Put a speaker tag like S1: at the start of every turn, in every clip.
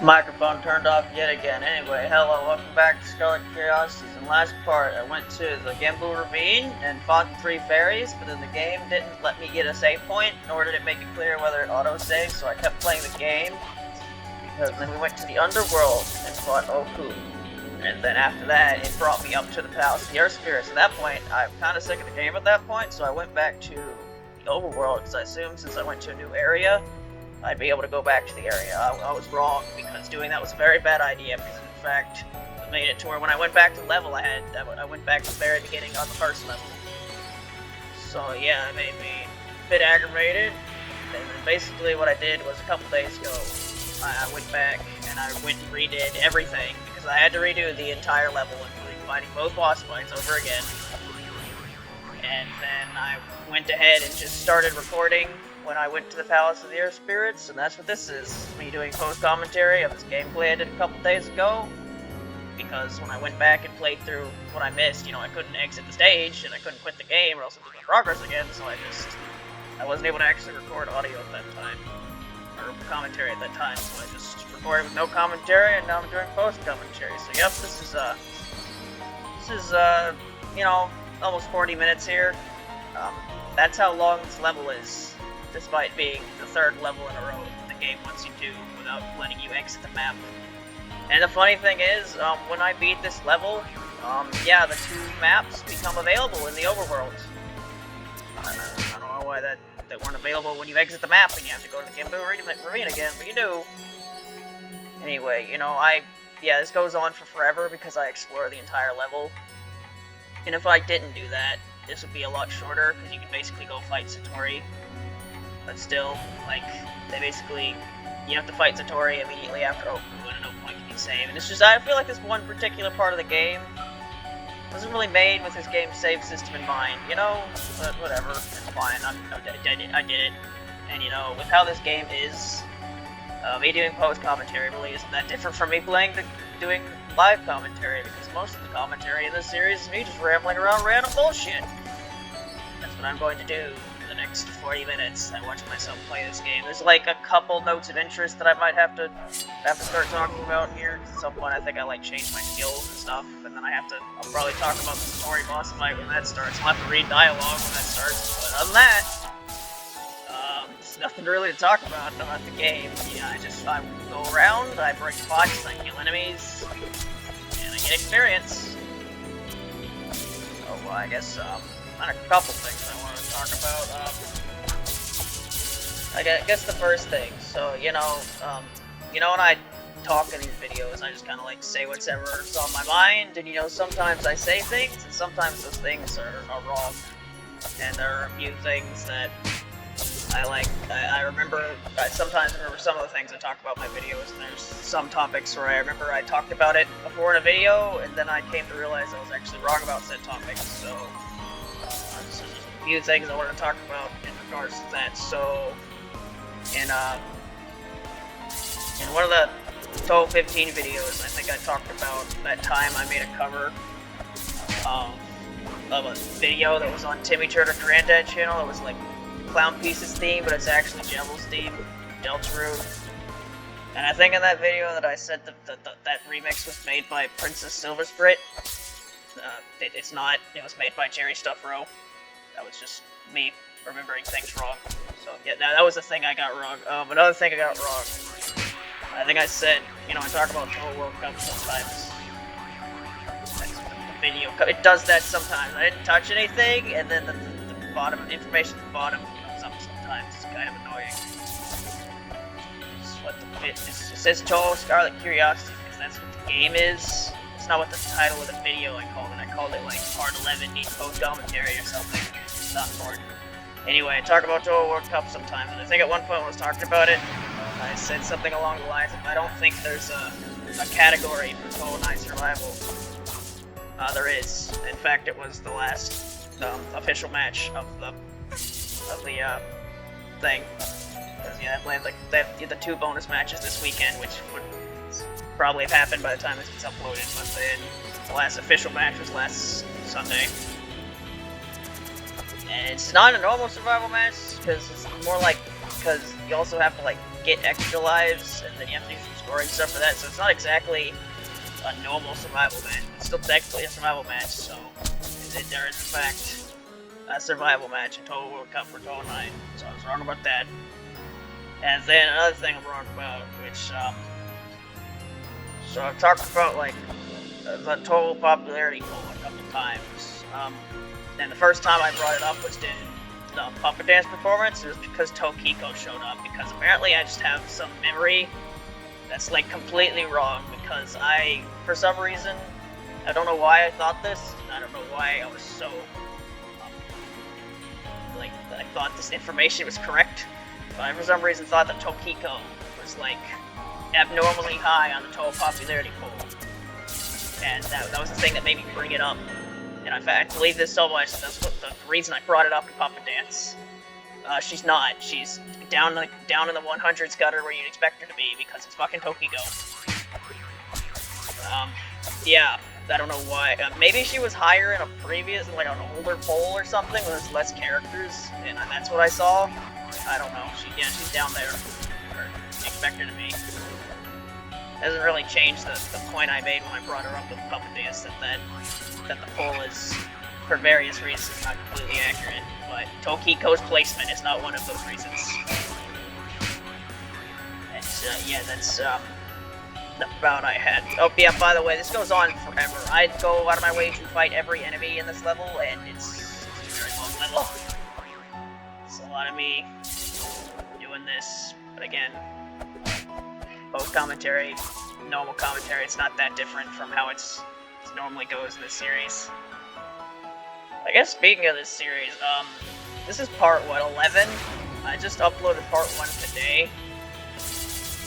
S1: Microphone turned off yet again. Anyway, hello, welcome back to Scarlet Curiosities. In the last part, I went to the Gembu Ravine and fought the 3 fairies, but then the game didn't let me get a save point, nor did it make it clear whether it auto-saved, so I kept playing the game. Because then we went to the Underworld and fought Oku. And then after that, it brought me up to the Palace of the Earth Spirits. At that point, I'm kind of sick of the game at that point, so I went back to the Overworld, because I assumed since I went to a new area, I'd be able to go back to the area. I was wrong, because doing that was a very bad idea, because in fact, it made it to where when I went back to level, I went back to the very beginning on the first level. So yeah, it made me a bit aggravated, and then basically what I did was a couple days ago, I went back and I went and redid everything, because I had to redo the entire level, including fighting both boss fights over again. And then I went ahead and just started recording when I went to the Palace of the Earth Spirits, and that's what this is. Me doing post-commentary of this gameplay I did a couple days ago. Because when I went back and played through what I missed, I couldn't exit the stage, and I couldn't quit the game, or else I'd lose my progress again, so I wasn't able to actually record audio at that time. Or commentary at that time, so I just recorded with no commentary, and now I'm doing post-commentary. So yep, this is almost 40 minutes here. That's how long this level is, despite being the 3rd level in a row that the game wants you to without letting you exit the map. And the funny thing is, when I beat this level, yeah, the 2 maps become available in the overworld. I don't know why that weren't available when you exit the map and you have to go to the Gembu Ravine again, but you do. Anyway, this goes on for forever because I explore the entire level. And if I didn't do that, this would be a lot shorter, because you can basically go fight Satori. But still, you have to fight Satori immediately after Oku, and at no point can you save. And it's just, I feel like this one particular part of the game wasn't really made with this game's save system in mind, But whatever, it's fine, I did it. And with how this game is, me doing post-commentary really isn't that different from me doing live commentary, because most of the commentary in this series is me just rambling around random bullshit. That's what I'm going to do for the next 40 minutes. I watch myself play this game. There's like a couple notes of interest that I might have to start talking about here. At some point I think I change my skills and stuff, and then I'll probably talk about the story boss fight when that starts. I'll have to read dialogue when that starts, but other than that, there's nothing really to talk about the game. Yeah, I go around, I break spots, I kill enemies, and I get experience. So I guess a couple things I want to talk about. I guess the first thing. So when I talk in these videos, I just kind of say whatever's on my mind, and sometimes I say things, and sometimes those things are wrong. And there are a few things that I sometimes remember some of the things I talk about in my videos, and there's some topics where I remember I talked about it before in a video, and then I came to realize I was actually wrong about said topics, so there's a few things I want to talk about in regards to that. So, in one of the Touhou 15 videos, I think I talked about that time I made a cover of a video that was on Timmy Turner Granddad channel. It was Clown Pieces theme, but it's actually Devil's theme, Deltarune. And I think in that video that I said that remix was made by Princess Silver Sprit. It's not. It was made by Jerry Stuff Row. That was just me remembering things wrong. So yeah, that was the thing I got wrong. Another thing I got wrong. I think I said, I talk about Touhou World Cup sometimes. That's the video. It does that sometimes. I didn't touch anything, and then the bottom information at the bottom comes up sometimes. It's kind of annoying. It says Touhou Scarlet Curiosity, because that's what the game is. It's not what the title of the video I called it. I called it Part 11 needs post-commentary or something. It's not important. Anyway, I talk about Touhou World Cup sometimes, and I think at one point when I was talking about it, I said something along the lines of, I don't think there's a category for Touhou 9 Survival. There is. In fact, it was the last official match of the thing. Because yeah, they have the 2 bonus matches this weekend, which would probably have happened by the time this gets uploaded, but then the last official match was last Sunday. And it's not a normal survival match, because it's more like because you also have to like get extra lives, and then you have to do some scoring stuff for that. So it's not exactly a normal survival match. It's still technically a survival match. So there is in fact a survival match in Total World Cup for Total 9. So I was wrong about that. And then another thing I'm wrong about, which so I've talked about like the total popularity poll a couple times. And the first time I brought it up was in the puppet dance performance. It was because Tokiko showed up, because apparently I just have some memory that's like completely wrong, because for some reason, I don't know why I thought this, I don't know why I was so, like, I thought this information was correct, but I for some reason thought that Tokiko was like abnormally high on the total popularity poll. And that was the thing that made me bring it up. And in fact, I believe this so much that that's what the reason I brought it up in Puppet Dance. She's not. She's down in the 100s gutter where you'd expect her to be, because it's fucking Tokiko. Yeah, I don't know why. Maybe she was higher in a previous, like an older poll or something, where there's less characters, and that's what I saw. I don't know. She's down there where you expect her to be. Doesn't really change the point I made when I brought her up with Puppet Dance, that the poll is, for various reasons, not completely accurate, but Tokiko's placement is not one of those reasons. And yeah, that's the bout I had. Oh yeah, by the way, this goes on forever. I'd go out of my way to fight every enemy in this level, and it's a very long level. It's a lot of me doing this, but again, both commentary, normal commentary, it's not that different from how it normally goes in this series. I guess speaking of this series, this is part, 11? I just uploaded part 1 today,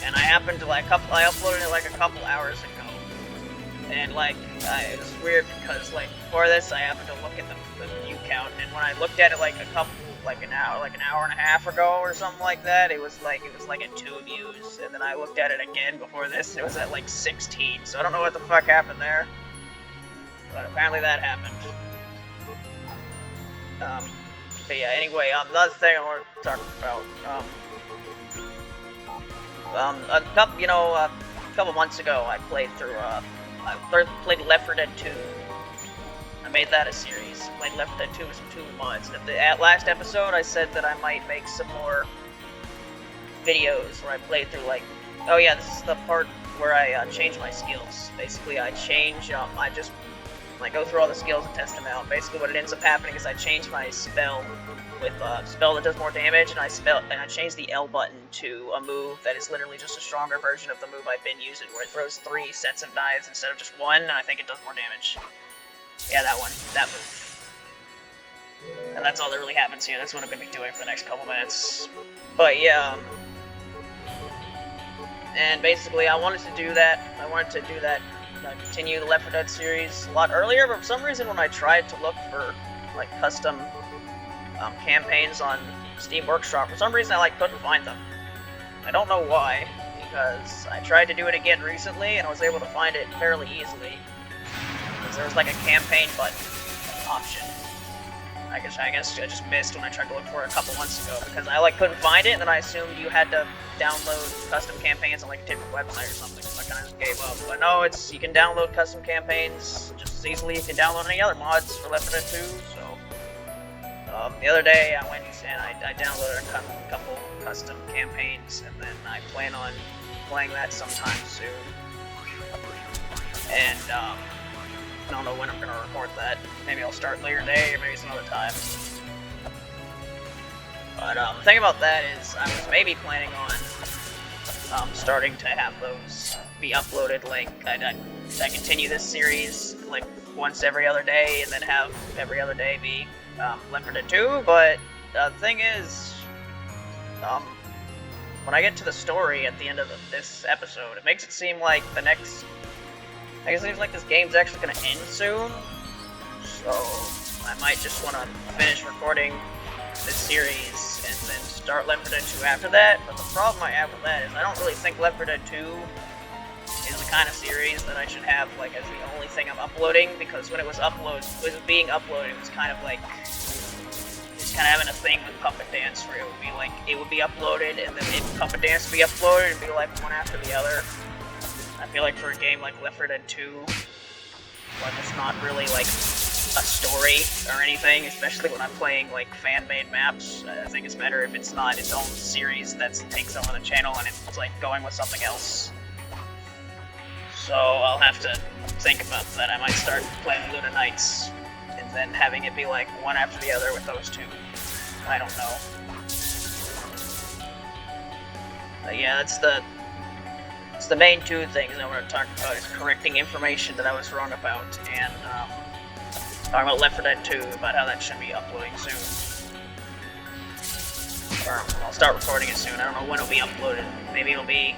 S1: and I happened to I uploaded it like a couple hours ago, and like, it was weird because like, before this I happened to look at the view count, and when I looked at it like an hour and a half ago or something like that, it was like at 2 views, and then I looked at it again before this, and it was at like 16, so I don't know what the fuck happened there, but apparently that happened. But yeah, anyway, another thing I want to talk about, a couple months ago, I played through, played Left 4 Dead 2. I made that a series. Played Left 4 Dead 2 with some 2 mods. At the last episode, I said that I might make some more videos where I played through, like, oh yeah, this is the part where I change my skills. Basically, I change, I go through all the skills and test them out. Basically, what it ends up happening is I change my spell with a spell that does more damage, and I change the L button to a move that is literally just a stronger version of the move I've been using, where it throws 3 sets of knives instead of just 1, and I think it does more damage. Yeah, that one. That move. And that's all that really happens here. That's what I'm going to be doing for the next couple minutes. But yeah, and basically I wanted to do that. Continue the Left 4 Dead series a lot earlier, but for some reason when I tried to look for like custom campaigns on Steam Workshop, for some reason I couldn't find them. I don't know why, because I tried to do it again recently and I was able to find it fairly easily. Because there was like a campaign button option. I guess I just missed when I tried to look for it a couple months ago, because I couldn't find it, and then I assumed you had to download custom campaigns on like a different website or something, so I kind of just gave up. But no, you can download custom campaigns just as easily as you can download any other mods for Left 4 Dead 2. So the other day I went and I downloaded a couple custom campaigns, and then I plan on playing that sometime soon. And I don't know when I'm gonna record that. Maybe I'll start later today, or maybe some other time. But the thing about that is, I was maybe planning on starting to have those be uploaded. Like I continue this series like once every other day, and then have every other day be Left 4 Dead 2. But the thing is, when I get to the story at the end of this episode, it makes it seem like it seems like this game's actually going to end soon, so I might just want to finish recording this series and then start Left 4 Dead 2 after that. But the problem I have with that is I don't really think Left 4 Dead 2 is the kind of series that I should have as the only thing I'm uploading, because when it was being uploaded, it was kind of kind of having a thing with Puppet Dance where it would be uploaded and then Puppet Dance would be uploaded and be like one after the other. I feel like for a game like Left 4 Dead 2, where there's not really like a story or anything, especially when I'm playing like fan-made maps, I think it's better if it's not its own series that takes over the channel and it's like going with something else. So I'll have to think about that. I might start playing Luna Nights and then having it be like one after the other with those two. I don't know. But yeah, it's the main two things I want to talk about is correcting information that I was wrong about, and talking about Left 4 Dead 2, about how that should be uploading soon. Or I'll start recording it soon. I don't know when it'll be uploaded. Maybe it'll be,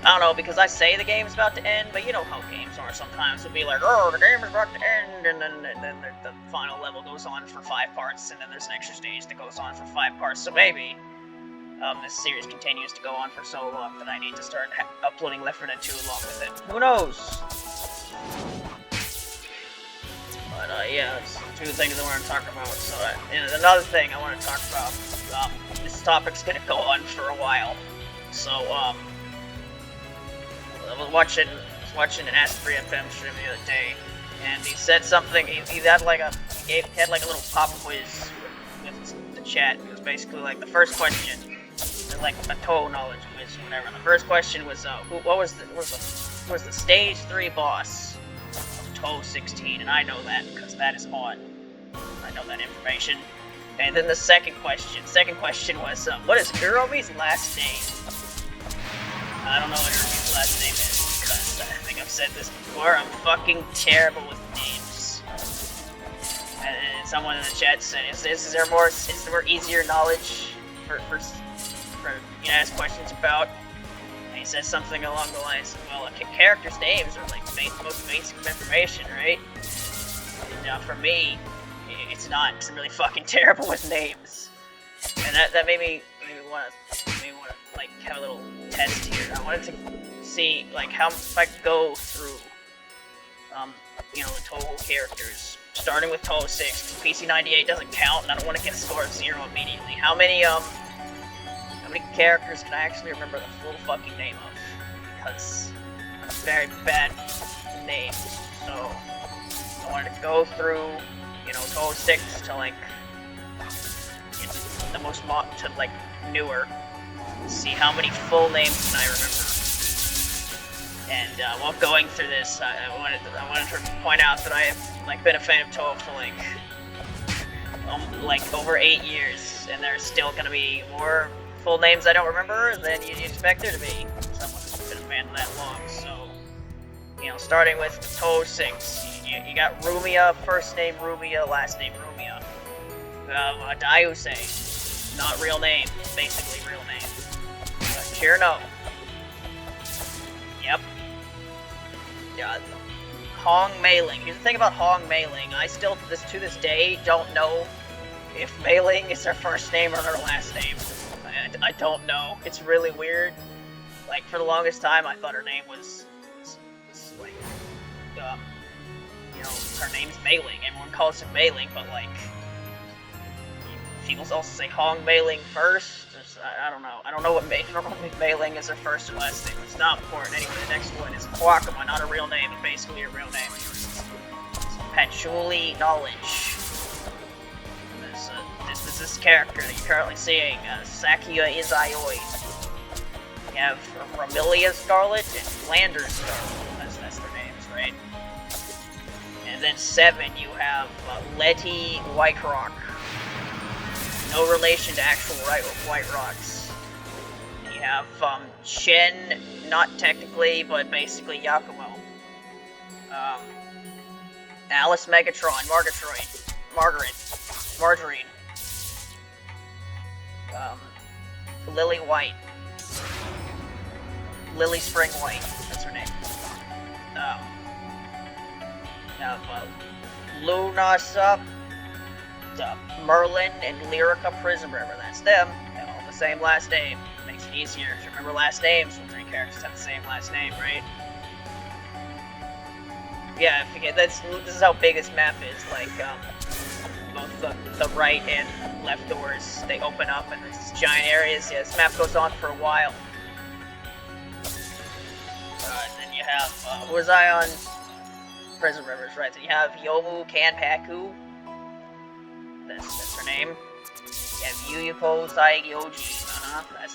S1: I don't know, because I say the game's about to end, but you know how games are sometimes. It'll be like, oh, the game is about to end, and then the final level goes on for 5 parts, and then there's an extra stage that goes on for 5 parts, so maybe this series continues to go on for so long that I need to start uploading Left 4 Dead 2 along with it. Who knows? But yeah, that's 2 things I want to talk about. So and another thing I want to talk about, this topic's gonna go on for a while. So I was watching an Ask3 FM stream the other day, and he said something. He had like a little pop quiz with the chat. It was basically like the first question, like a Touhou knowledge quiz or whatever. And the first question was, what was the stage 3 boss of Touhou 16? And I know that because that is on. I know that information. And then the second question was, what is Hiromi's last name? I don't know what Hiromi's last name is because I think I've said this before. I'm fucking terrible with names. And someone in the chat said, is there more easier knowledge for you know, ask questions about? And he says something along the lines of, well, characters' names are like the most basic of information, right? And for me, it's not, because I'm really fucking terrible with names. And that made me want to like have a little test here. I wanted to see like how if I could go through you know, the Touhou characters, starting with Touhou 6. PC98 doesn't count, and I don't want to get a score of 0 immediately. How many characters can I actually remember the full fucking name of? Because I'm very bad with names. So I wanted to go through, you know, Touhou 6 to like, you know, the most to like newer. See how many full names can I remember. And while going through this, I wanted to point out that I have like been a fan of Touhou for like over 8 years, and there's still gonna be more full names I don't remember than you'd expect there to be. Someone who's been a fan that long. So, you know, starting with Touhou 6, you got Rumia, first name Rumia, last name Rumia. Daiusei, not real name, basically real name. Kirino. Yep. Yeah. Hong Meiling. Here's the thing about Hong Meiling. I still, to this day, don't know if Meiling is her first name or her last name. I don't know. It's really weird. Like, for the longest time, I thought her name was like, you know, her name's Meiling. Everyone calls it Meiling, but like, people also say Hong Meiling first. I don't know. I don't know what Meiling is her first or last name. It's not important. Anyway, the next one is Kwakama, not a real name, but basically a real name. It's Patchouli Knowledge. This character that you're currently seeing, Sakuya Izayoi. You have Ramilia Scarlet and Flanders Scarlet. That's their names, right? And then 7, you have Letty Whiterock. No relation to actual White Rocks. You have Chen, not technically, but basically Yakumo. Alice Megatron, Margarine. Lily White. Lily Spring White, that's her name. Luna Sup, Merlin, and Lyrica Prism River, that's them. They all have the same last name. Makes it easier to remember last names when 3 characters have the same last name, right? Yeah, I forget, this is how big this map is. Like, both the right and left doors, they open up and there's giant areas. Yeah, this map goes on for a while. And then you have, who was I on? Prison Rivers, right? Then you have Yomu Kanpaku. That's her name. You have Yuyuko Saigyoji.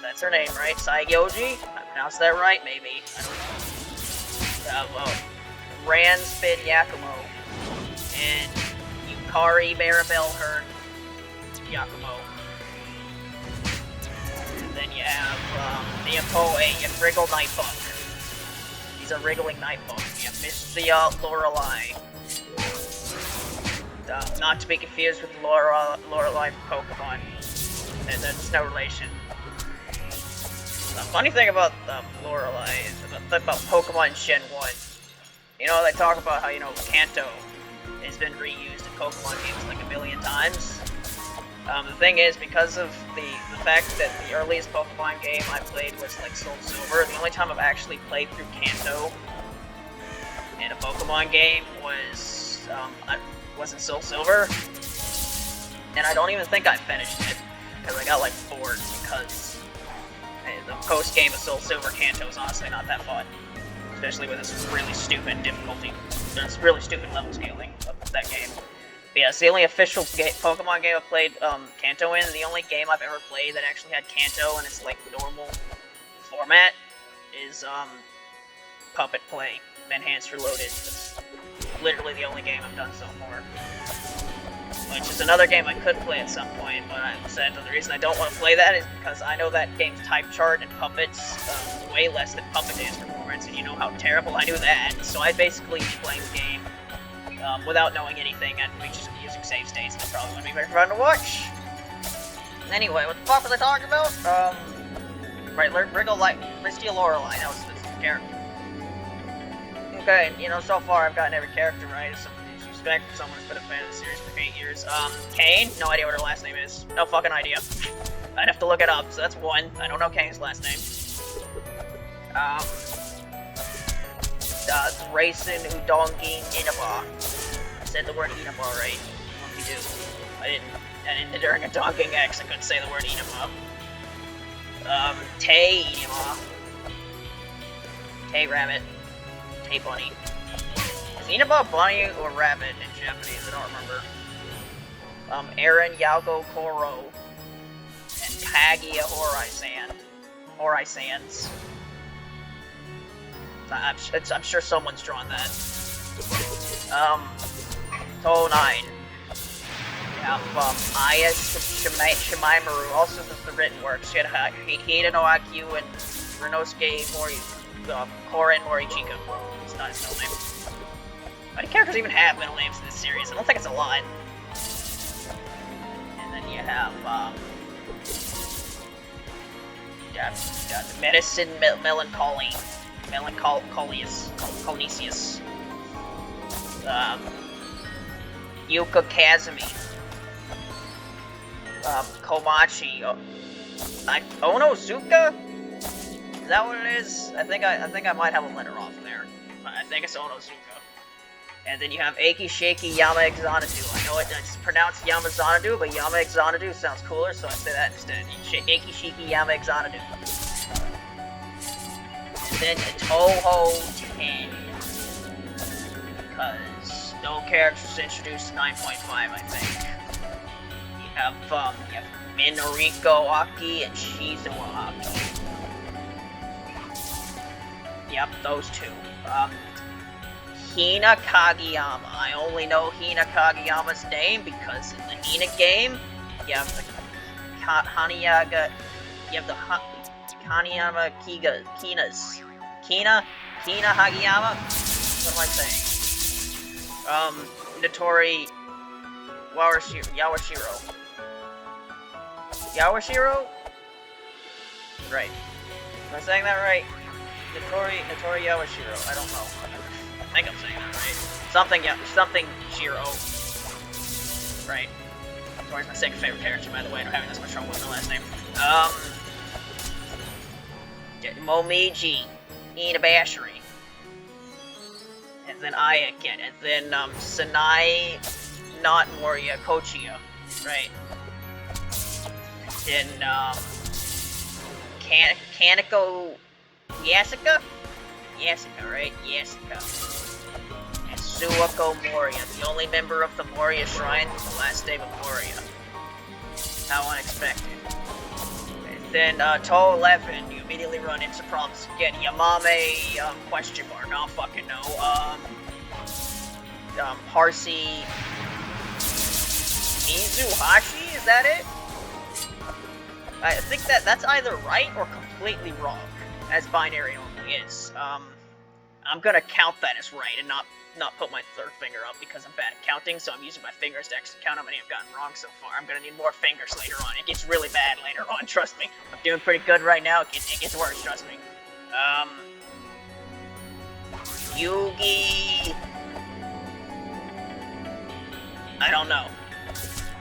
S1: That's her name, right? Saigyoji? I pronounced that right, maybe. I don't know. You have, Ranspin Yakumo. And Yukari Maribel Hearn Yakumo. And then you have, Miyakoe, you have Wriggle Nightbug. He's a wriggling Nightbug. You have Mistia Lorelei. Not to be confused with Lorelei from Pokemon. And there's no relation. The funny thing about Lorelei is about Pokemon Gen 1. You know, they talk about how, you know, Kanto has been reused in Pokemon games like a million times. The thing is, because of the fact that the earliest Pokemon game I played was like Soul Silver, the only time I've actually played through Kanto in a Pokemon game was in Soul Silver, and I don't even think I finished it because I got like bored because the post game of Soul Silver Kanto is honestly not that fun, especially with this really stupid difficulty. There's really stupid level scaling of that game. But yeah, it's the only official Pokemon game I've played Kanto in. The only game I've ever played that actually had Kanto in its like normal format is Puppet Play, Enhanced Reloaded. That's literally the only game I've done so far. Which is another game I could play at some point, but I said the reason I don't want to play that is because I know that game's type chart and Puppet's way less than Puppet Day's performance, and you know how terrible I knew that. So I'd basically be playing the game without knowing anything and be just using save states, and it probably wouldn't be very fun to watch. Anyway, what the fuck was I talking about? Right, Wriggle like Misty Lorelei, that was the character. Okay, you know, so far I've gotten every character right, as you expect from someone who's been a fan of the series for 8 years. Kane? No idea what her last name is. No fucking idea. I'd have to look it up, so that's one. I don't know Kane's last name. Racing Udonging Inaba. I said the word Inaba right. What do you do? I didn't during a Donking X, I couldn't say the word Inaba. Tay Inaba. Tay Rabbit. Tay Bunny. Is Inaba Bunny or Rabbit in Japanese? I don't remember. Aaron Yago Koro. And Kaguya Horai-sans. I'm sure someone's drawn that. Touhou 9. We have Aya Shimaimuru, also does the written work. She had Hida no Akyu and Renosuke Koren Morichika. It's not his middle name. How many characters even have middle names in this series? I don't think it's a lot. And then you have Medicine Melancholy. Conesius. Yuka Kazumi. Komachi. Onozuka? Is that what it is? I think I might have a letter off there. I think it's Onozuka. And then you have Eiki Shiki Yama Exanadu. I know it's pronounced Yama Zanadu, but Yama Exanadu sounds cooler, so I say that instead. Eiki Shiki Yama Exanadu. Then Touhou 10. Because no characters introduced to 9.5, I think. You have Minoriko Aki and Shizuo Aki. Yep, those two. Hina Kageyama. I only know Hina Kageyama's name because in the Hina game, you have the Hanayama Kinas. Kina Hagiyama? What am I saying? Notori Yawashiro? Right. Am I saying that right? Notori Yawashiro. I don't know. I think I'm saying that right. Something Shiro. Right. Notori's my second favorite character, by the way. I'm having this much trouble with my last name. Momiji. Inabashiri. And then Ayaket. And then, Sanai not Moria, Kochiya, right? Then, Kaneko Yasuka? Yasuka, right? Yasuka. And Suiko Moria, the only member of the Moria Shrine with the last name of Moria. How unexpected. And then, Touhou 11, you immediately run into problems again. Yamame, question mark, I don't fucking know. Harsey... Mizuhashi, is that it? I think that's either right or completely wrong, as binary only is. I'm gonna count that as right and not put my third finger up because I'm bad at counting, so I'm using my fingers to actually count how many I've gotten wrong so far. I'm gonna need more fingers later on. It gets really bad later on, trust me. I'm doing pretty good right now, it gets worse, trust me. Yugi... I don't know.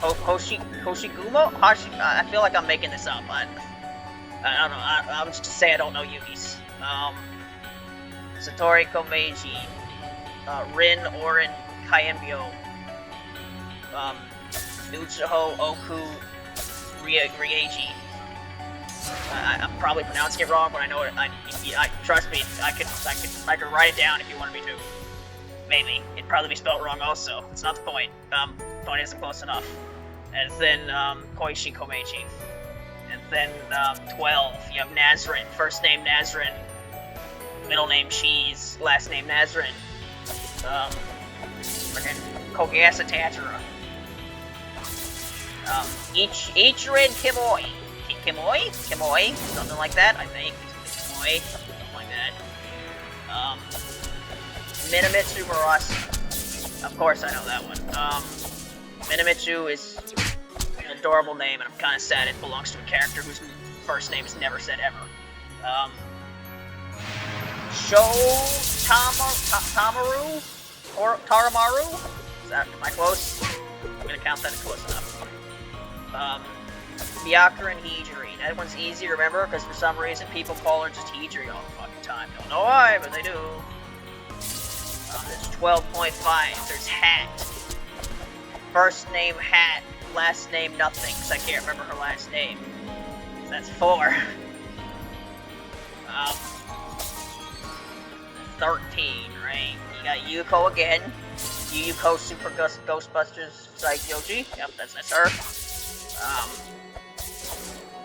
S1: Hoshigumo? I feel like I'm making this up, but I don't know. I'm just to say I don't know Yugi's. Satori Komeiji, Rin Orin Kaiembyo, Uchiho Oku Rieji. I'm probably pronouncing it wrong, but I know it. Trust me, I could write it down if you wanted me to. Maybe. It'd probably be spelled wrong also. It's not the point. Point isn't close enough. And then, Koishi Komeiji. And then, 12, you have Nazrin. First name Nazrin. Middle name Cheese. Last name Nazrin. Frickin' Kogasa Tajira. Ichirin Kimoi. Kimoi? Something like that, I think. Kimoi. Something like that. Minamitsu Murase. Of course I know that one. Minamitsu is an adorable name, and I'm kind of sad it belongs to a character whose first name is never said ever. Tamaru? Taramaru? Am I close? I'm gonna count that as close enough. Miyakura and Hijiri. That one's easy to remember, because for some reason people call her just Hijiri all the fucking time. Don't know why, but they do. There's 12.5. There's Hat. First name Hat, last name nothing, because I can't remember her last name. So that's 4. 13, right? You got Yuko again. Yuko Super Ghostbusters Saikyoji. Yep, that's her.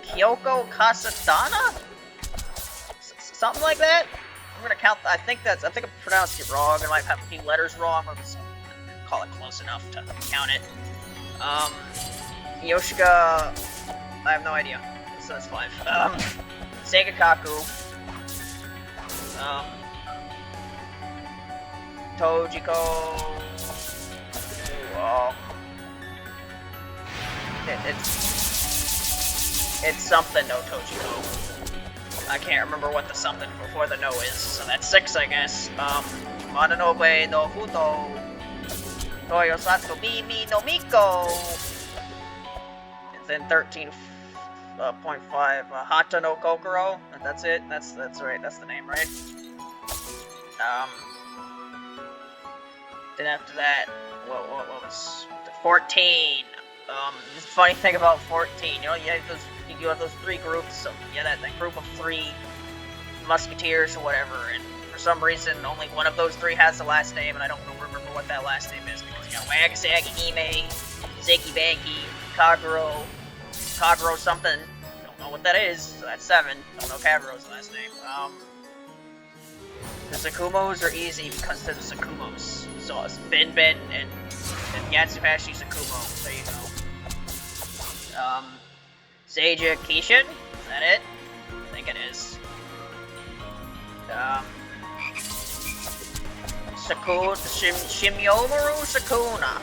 S1: Kyoko Kasatana? Something like that? I'm gonna count. I think I pronounced it wrong. I might have a few letters wrong. I'll just call it close enough to count it. Yoshika. I have no idea. So that's 5. Seigakaku. Tojiko. It's something no Tojiko. I can't remember what the something before the no is, so that's 6, I guess. Mananobe no Futo, Toyosatsu Mimi no Miko, and then 13.5, Hata no Kokoro, and that's it. That's right. That's the name, right? Then after that, what was 14? The funny thing about 14, you know, you have those 3 groups, so yeah, that group of 3 musketeers or whatever, and for some reason, only one of those 3 has the last name, and I don't remember what that last name is, because you got Wagasaki Hime, Zeki Banki, Kaguro something, don't know what that is, so that's 7, don't know Kaguro's last name. The Sakumos are easy because they're the Sakumos, so it's Ben and Yatsuhashi Sakumo, there you go. Seija Kishin? Is that it? I think it is. Shimyomaru Sakuna.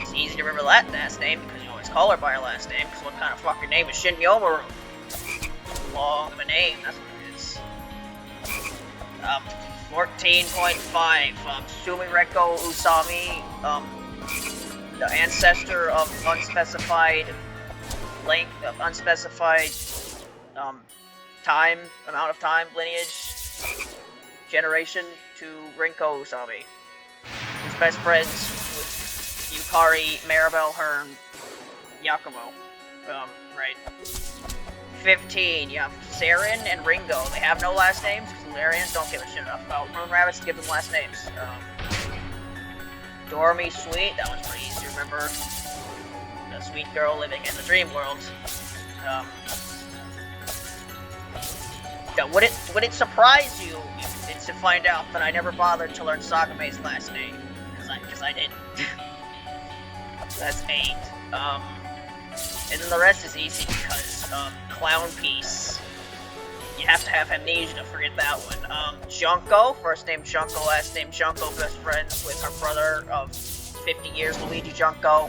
S1: It's easy to remember that last name because you always call her by her last name, because what kind of fucking name is Shimyomaru? Long of a name, that's what it is. 14.5, Sumireko Usami, the ancestor of unspecified length, of unspecified amount of time, lineage, generation to Rinko Usami, who's best friends Kari, Maribel, Hearn, Yakumo. Right. 15, you have Saren and Ringo. They have no last names, because Larians don't give a shit about Moon Rabbits to give them last names. Dormy Sweet, that was pretty easy to remember. The sweet girl living in the dream world. Would it surprise you to find out that I never bothered to learn Sakame's last name? Because I didn't. That's 8. And then the rest is easy because, Clown Piece. You have to have amnesia to forget that one. Junko, first name Junko, last name Junko, best friends with her brother of 50 years, Luigi Junko.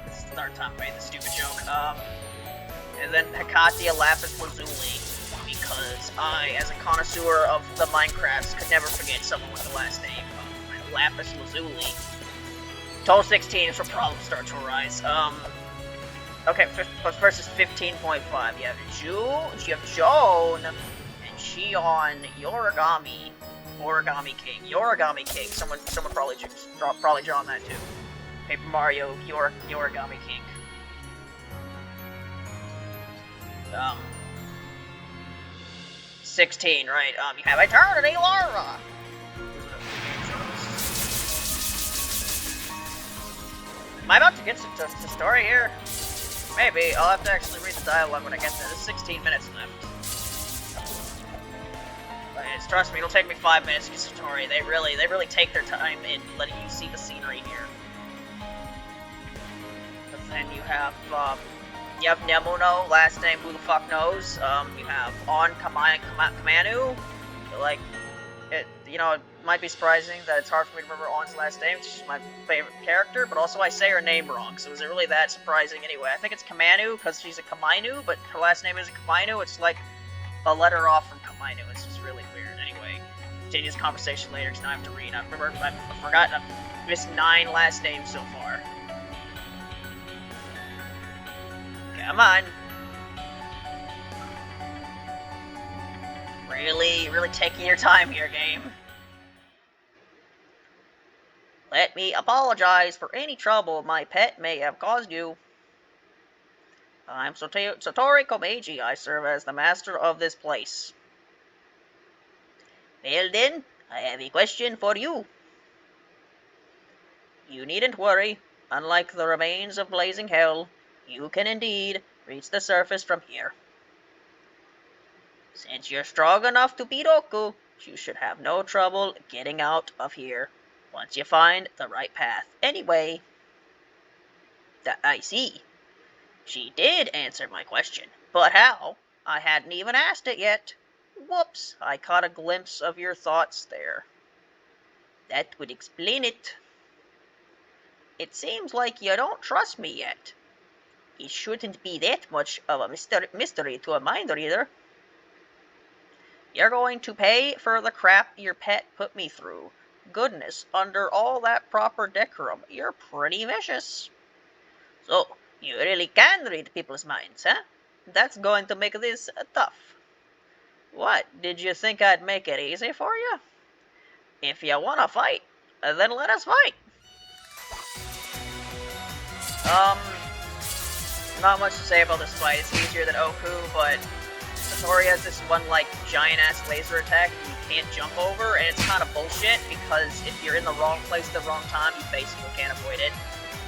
S1: This is the third time I made this stupid joke. And then Hikatia Lapis Lazuli, because I, as a connoisseur of the Minecrafts, could never forget someone with the last name of Lapis Lazuli. Total 16 is where problems start to arise. Okay, but first is 15.5. You have Joan, and Shion, Origami King. Someone probably drawn that too. Paper Mario, Origami King. 16, right? You have Eternity Lara. Am I about to get to story here? Maybe. I'll have to actually read the dialogue when I get there. There's 16 minutes left. But trust me, it'll take me 5 minutes to get to story. They really take their time in letting you see the scenery here. But then you have Nemuno, last name who the fuck knows. You have On Kamanu. Like, it might be surprising that it's hard for me to remember On's last name. She's my favorite character, but also I say her name wrong, so is it really that surprising anyway? I think it's Kamanu, because she's a Kamainu, but her last name isn't Kamainu. It's like a letter off from Kamainu. It's just really weird. Anyway, continue this conversation later, because now I have to read. I've forgotten. I've missed 9 last names so far. Come on. Really taking your time here, game. Let me apologize for any trouble my pet may have caused you. I'm Satori Komeiji. I serve as the master of this place. Well then, I have a question for you. You needn't worry. Unlike the remains of blazing hell, you can indeed reach the surface from here. Since you're strong enough to beat Oku, you should have no trouble getting out of here once you find the right path. Anyway, I see. She did answer my question, but how? I hadn't even asked it yet. Whoops, I caught a glimpse of your thoughts there. That would explain it. It seems like you don't trust me yet. It shouldn't be that much of a mystery to a mind reader. You're going to pay for the crap your pet put me through. Goodness, under all that proper decorum, you're pretty vicious. So, you really can read people's minds, huh? That's going to make this tough. What, did you think I'd make it easy for you? If you want to fight, then let us fight. Not much to say about this fight. It's easier than Oku, but Satori has this one, like, giant-ass laser attack you can't jump over, and it's kind of bullshit, because if you're in the wrong place at the wrong time, you basically can't avoid it.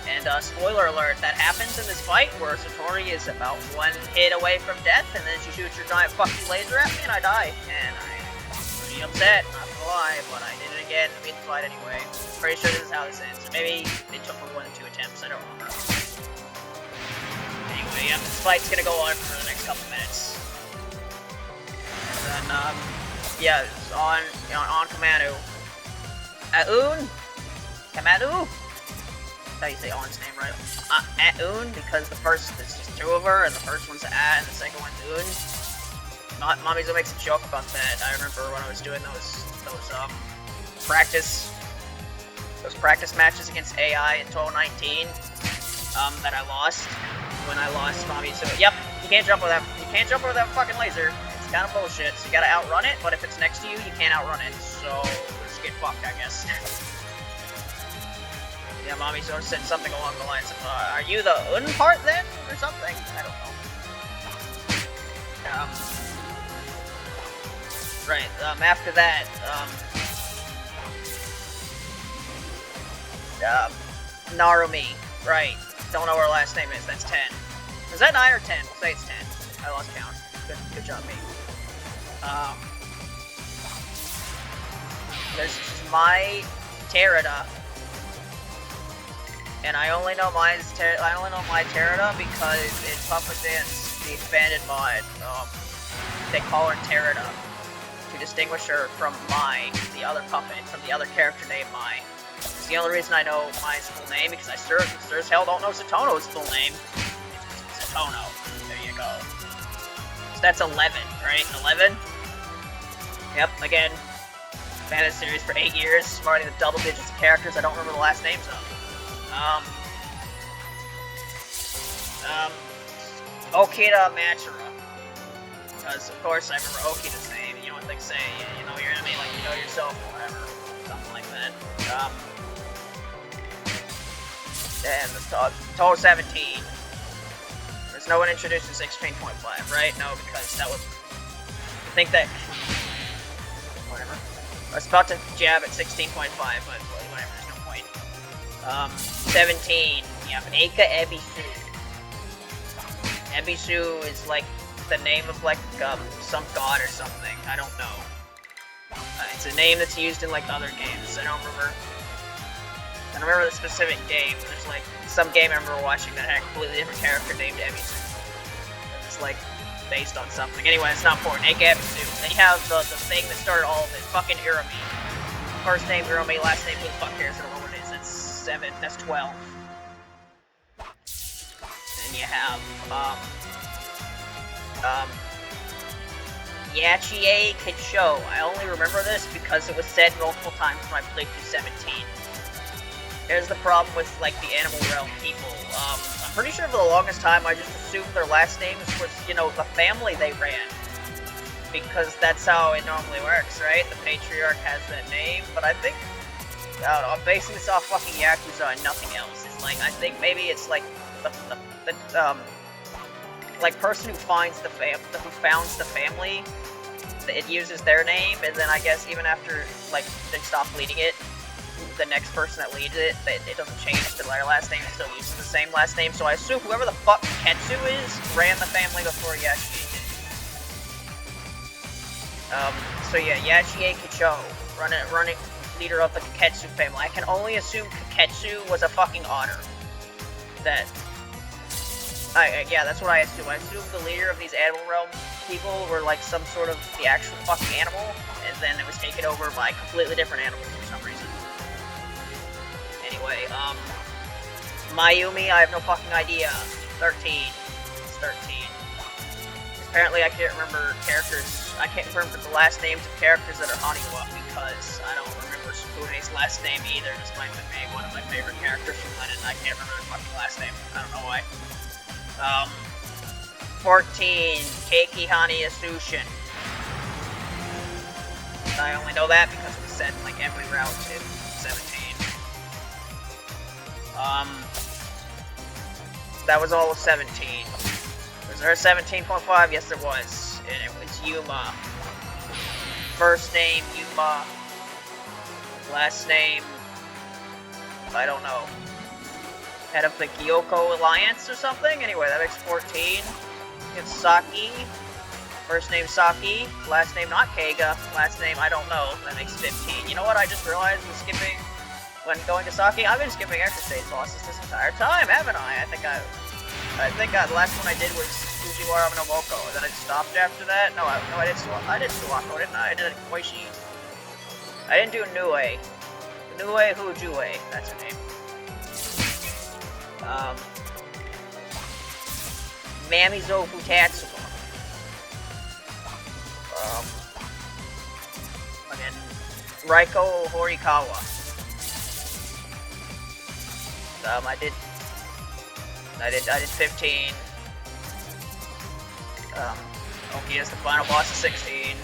S1: And, spoiler alert, that happens in this fight, where Satori is about 1 hit away from death, and then she shoots her giant fucking laser at me, and I die. And I'm pretty upset, not gonna lie, but I did it again to beat the fight anyway. Pretty sure this is how this ends. Maybe it took me 1 or 2 attempts, I don't remember. Anyway, yeah, this fight's gonna go on for the next couple minutes. And then, yeah, it's on Kamanu. Aoun? Kamanu? That's how you say On's name, right? Aoun, because the first, there's just 2 of her, and the first one's A, and the second one's Oun. Mommy's makes a joke about that. I remember when I was doing those practice matches against AI in 2019, that I lost. When I lost Mommy, so yep, you can't jump over that fucking laser. It's kind of bullshit, so you gotta outrun it, but if it's next to you, you can't outrun it, so just get fucked, I guess. Yeah, mommy sort of said something along the lines of, are you the Un part then? Or something? I don't know. Right, after that, Narumi. Right. Don't know what her last name is. That's 10. Is that 9 or 10? We'll say it's 10. I lost count. Good job, me. There's my Terada. And I only know my Terada because it's up against the expanded mod. They call her Terada to distinguish her from Mai, the other puppet, from the other character named Mai. It's the only reason I know Mai's full name, because I sure as hell don't know Satono's full name. It's Satono. There you go. So that's 11, right? 11? Yep, again. Been in this series for 8 years, running the double digits of characters I don't remember the last names of. Okita Machira. Because, of course, I remember Okita's name. You know what they say, you know your enemy like you know yourself, or whatever. Something like that. And the total 17. There's no one introduced in 16.5, right? No, because that was... I think that... Whatever. I was about to jab at 16.5, but whatever, there's no point. 17. You have Eika Ebisu. Ebisu is like the name of like some god or something. I don't know. It's a name that's used in like other games. I don't remember the specific game. There's like some game I remember watching that had a completely different character named Ebisu. It's like based on something. Anyway, it's not important. Eika Ebisu. Then you have the thing that started all of it. Fucking Urami. First name Urami, last name who the fuck cares? I don't know what it is. That's 7. That's 12. Then you have Yachie Kicho. I only remember this because it was said multiple times when I played through 17. Here's the problem with, like, the Animal Realm people. I'm pretty sure for the longest time I just assumed their last names was, you know, the family they ran. Because that's how it normally works, right? The Patriarch has that name, but I think... I don't know, I'm basing this off fucking Yakuza and nothing else. It's like, I think maybe it's like like person who finds the founds the family, it uses their name, and then I guess even after like they stop leading it, the next person that leads it, it doesn't change. Their last name still uses the same last name. So I assume whoever the fuck Ketsu is ran the family before Yachie did. So yeah, Yachie Kicho, running leader of the Kaketsu family. I can only assume Kaketsu was a fucking otter. Yeah, that's what I assume. I assume the leader of these Animal Realm people were like some sort of the actual fucking animal, and then it was taken over by completely different animals for some reason. Anyway, Mayumi, I have no fucking idea. 13. It's 13. Apparently I can't remember characters, I can't remember the last names of characters that are Haniwa, because I don't remember Sukune's last name either, despite it being one of my favorite characters from Lennon. I can't remember the fucking last name. I don't know why. 14, Keiki Hani Asushin. I only know that because it was said in like every route in 17. That was all of 17. Was there a 17.5? Yes, there was. And it was Yuma. First name, Yuma. Last name, I don't know. Head of the Gyoko Alliance or something? Anyway, that makes 14. It's Saki. First name Saki. Last name not Keiga. Last name I don't know. That makes 15. You know what I just realized was skipping when going to Saki? I've been skipping extra stage bosses this entire time, haven't I? I think the last one I did was Fujiwara Nomoko, and then I stopped after that. No, I did Suwako, didn't I? I did Koishi. I didn't do Nue. Nue Hujue, that's her name. Mamizo Futatsuga. Again, Raiko Horikawa. I did 15. Oki is the final boss of 16.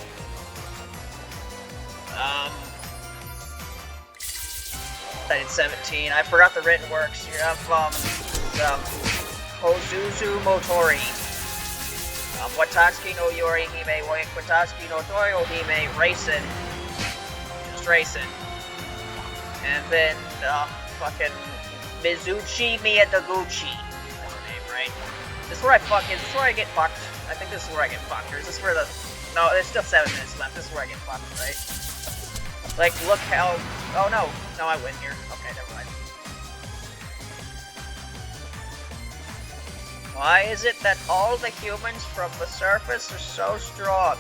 S1: I did 17. I forgot the written works. You have, Hozuzu Motori. Watatsky no Yori Hime, Watatsky no Toyo Hime, Racing. Just Racing. And then, fucking Mizuchi Miyaguchi. That's her name, right? This is where is this where I get fucked? I think this is where I get fucked. Or is this where the... No, there's still 7 minutes left. This is where I get fucked, right? Like, look how... Oh, no. No, I win here. Okay, never mind. Why is it that all the humans from the surface are so strong?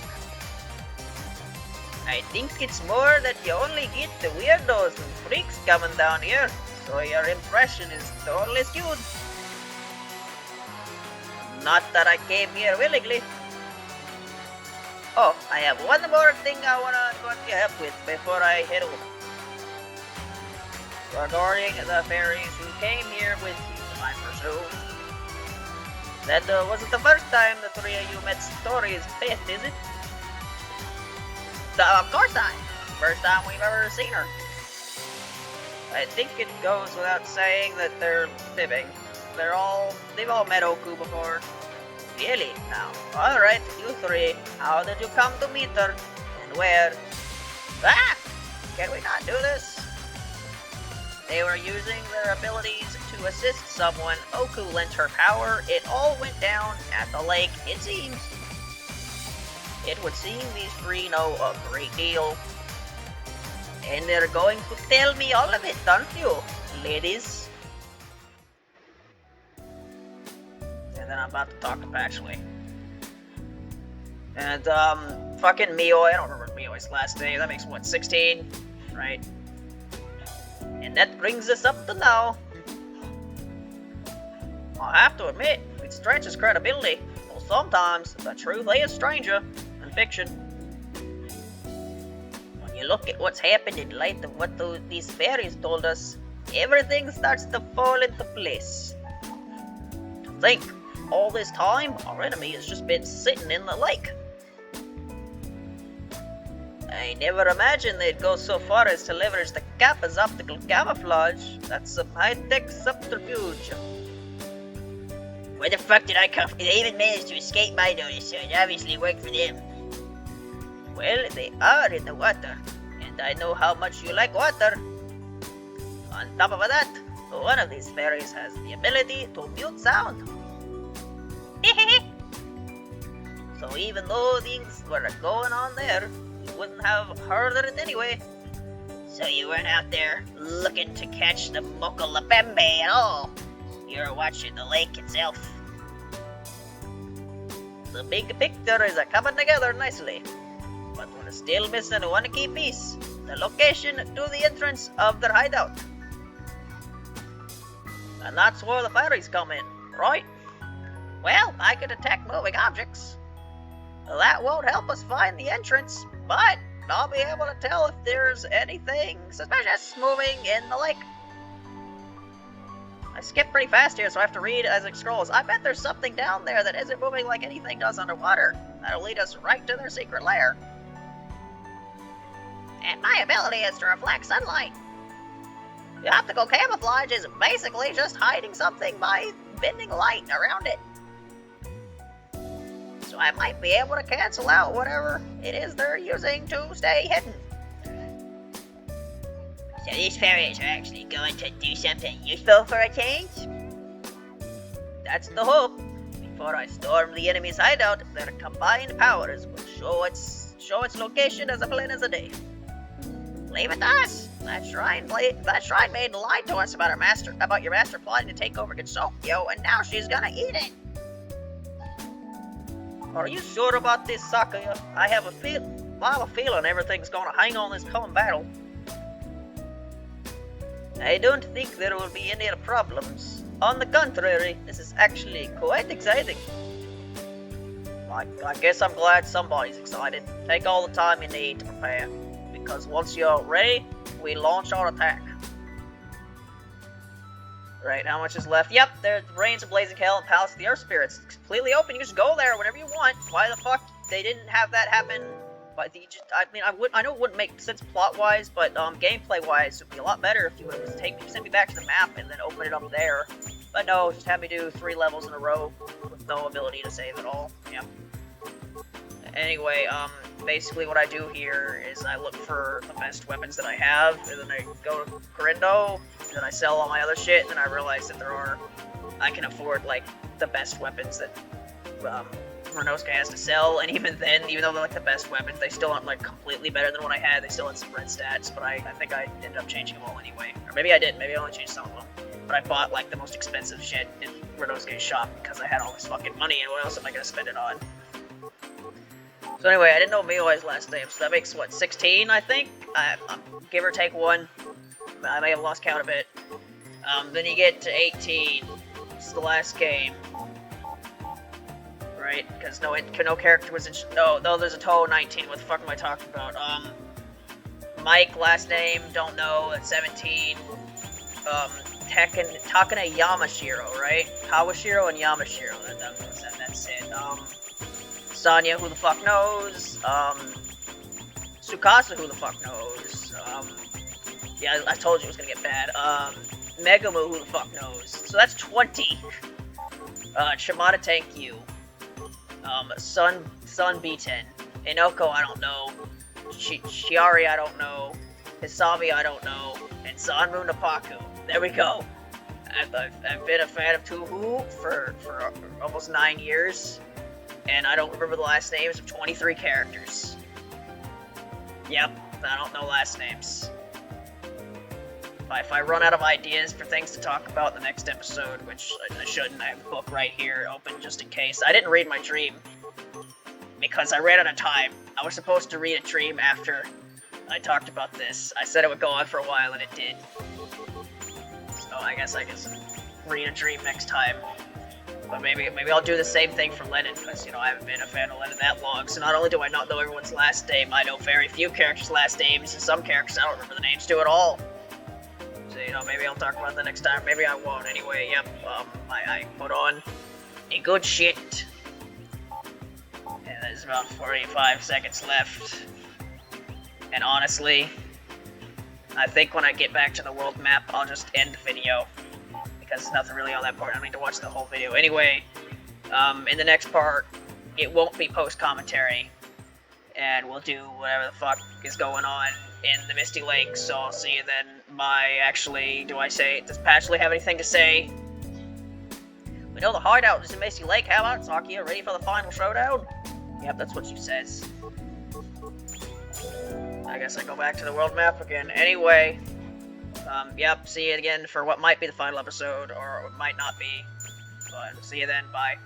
S1: I think it's more that you only get the weirdos and freaks coming down here, so your impression is totally skewed. Not that I came here willingly. Oh, I have one more thing I want to help with before I head over. Regarding the fairies who came here with you, I presume. That wasn't the first time the three of you met Story's fifth, is it? Of course not. First time we've ever seen her. I think it goes without saying that they're fibbing. They've all met Oku before. Really? Now, alright, you three. How did you come to meet her? And where? Ah! Can we not do this? They were using their abilities to assist someone. Oku lent her power. It all went down at the lake, it seems. It would seem these three know a great deal. And they're going to tell me all of it, aren't you, ladies? And then I'm about to talk to Patchley. And, fucking Mioi, I don't remember Mioi's last name. That makes, what, 16? Right? And that brings us up to now. I have to admit, it stretches credibility. Well, sometimes the truth is stranger than fiction. When you look at what's happened in light of what these fairies told us, everything starts to fall into place. To think, all this time, our enemy has just been sitting in the lake. I never imagined they'd go so far as to leverage the Kappa's optical camouflage. That's some high-tech subterfuge. Where the fuck did I come from? They even managed to escape my notice, so it obviously worked for them. Well, they are in the water, and I know how much you like water. On top of that, one of these fairies has the ability to mute sound. So even though things were going on there, you wouldn't have heard of it anyway. So you weren't out there looking to catch the Mokolapembe at all. You're watching the lake itself. The big picture is coming together nicely. But we're still missing one key piece. The location to the entrance of their hideout. And that's where the fairies come in, right? Well, I could detect moving objects. That won't help us find the entrance, but I'll be able to tell if there's anything suspicious moving in the lake. I skip pretty fast here, so I have to read as it scrolls. I bet there's something down there that isn't moving like anything does underwater. That'll lead us right to their secret lair. And my ability is to reflect sunlight. The optical camouflage is basically just hiding something by bending light around it. So I might be able to cancel out whatever it is they're using to stay hidden. So these fairies are actually going to do something useful for a change? That's the hope. Before I storm the enemy's hideout, their combined powers will show its location as plain as a day. Leave it to us. That shrine maiden lied to us about your master plotting to take over Gensokyo, and now she's gonna eat it. Are you sure about this, Sakuya? I have a feeling everything's gonna hang on this coming battle. I don't think there will be any problems. On the contrary, this is actually quite exciting. I guess I'm glad somebody's excited. Take all the time you need to prepare, because once you're ready, we launch our attack. Right, how much is left? Yep, there's Reigns of Blazing Hell and Palace of the Earth Spirits. It's completely open, you can just go there whenever you want. Why the fuck they didn't have that happen But I mean, I know it wouldn't make sense plot-wise, but gameplay-wise, it would be a lot better if you would send me back to the map and then open it up there. But no, just have me do 3 levels in a row with no ability to save at all. Yep. Anyway, basically what I do here is I look for the best weapons that I have, and then I go to Corindo, and then I sell all my other shit, and then I realize that I can afford, like, the best weapons that, Renosuke has to sell, and even then, even though they're, like, the best weapons, they still aren't, like, completely better than what I had. They still had some red stats, but I think I ended up changing them all anyway. Or maybe I didn't, maybe I only changed some of them. But I bought, like, the most expensive shit in Renosuke's shop because I had all this fucking money, and what else am I gonna spend it on? So anyway, I didn't know Miyoi's last name, so that makes, what, 16, I think? Give or take 1. I may have lost count a bit. Then you get to 18. It's the last game. Right? Because no character was in... No, there's a Touhou 19. What the fuck am I talking about? Mike, last name, don't know, at 17. Takane Yamashiro, right? Kawashiro and Yamashiro, that's it. Sanya, who the fuck knows? Tsukasa, who the fuck knows? Yeah, I told you it was gonna get bad. Megamu, who the fuck knows? So that's 20. Shimada Tenkyu. Sun Beaten. Inoko, I don't know. Shiari, I don't know. Hisami, I don't know. And Sanmu Nappaku. There we go. I've been a fan of Touhou for almost 9 years. And I don't remember the last names of 23 characters. Yep, I don't know last names. If I run out of ideas for things to talk about in the next episode, which I shouldn't, I have a book right here open just in case. I didn't read my dream, because I ran out of time. I was supposed to read a dream after I talked about this. I said it would go on for a while, and it did. So I guess I can read a dream next time. But maybe I'll do the same thing for Lennon, because, you know, I haven't been a fan of Lennon that long, so not only do I not know everyone's last name, I know very few characters' last names, and some characters I don't remember the names to at all. So, you know, maybe I'll talk about it the next time, maybe I won't. Anyway, yep, I put on a good shit. And there's about 45 seconds left. And honestly, I think when I get back to the world map, I'll just end the video. Because there's nothing really all that important. I don't need to watch the whole video. Anyway, in the next part, it won't be post-commentary. And we'll do whatever the fuck is going on in the Misty Lake. So I'll see you then. Bye. Actually, does Patchley have anything to say? We know the hideout is in Misty Lake. How about Sakuya? Ready for the final showdown? Yep, that's what she says. I guess I go back to the world map again. Anyway, yep, see you again for what might be the final episode, or it might not be. But see you then, bye.